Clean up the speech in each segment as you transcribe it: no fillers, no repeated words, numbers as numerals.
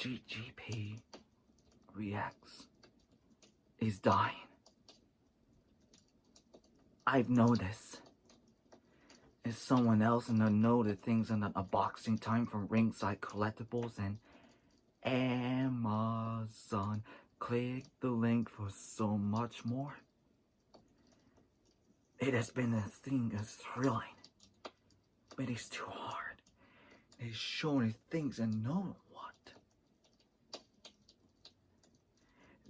GGP Reacts is dying. I've noticed. Is someone else in the know the things in the unboxing time from Ringside Collectibles and Amazon? Click the link for so much more. It has been a thing that's thrilling, but it's too hard. It's showing things and knowing what.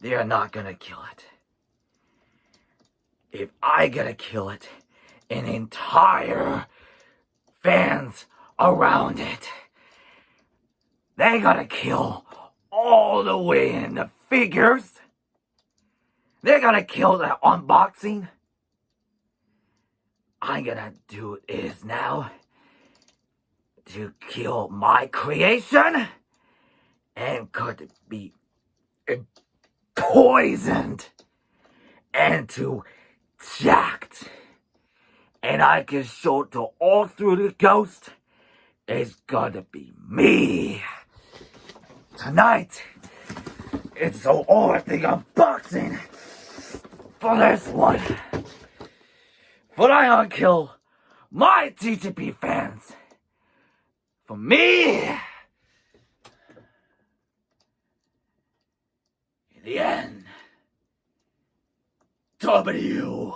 They're not gonna kill it. If I gotta kill it, an entire fans around it, they gotta kill all the way in the figures. They're gonna kill the unboxing. I'm gonna do is now to kill my creation and could be poisoned and to jacked. And I can show it to all through the ghost. It's gonna be me. Tonight, it's so all the unboxing for this one. But I gonna kill my TTP fans. For me, in the end, W.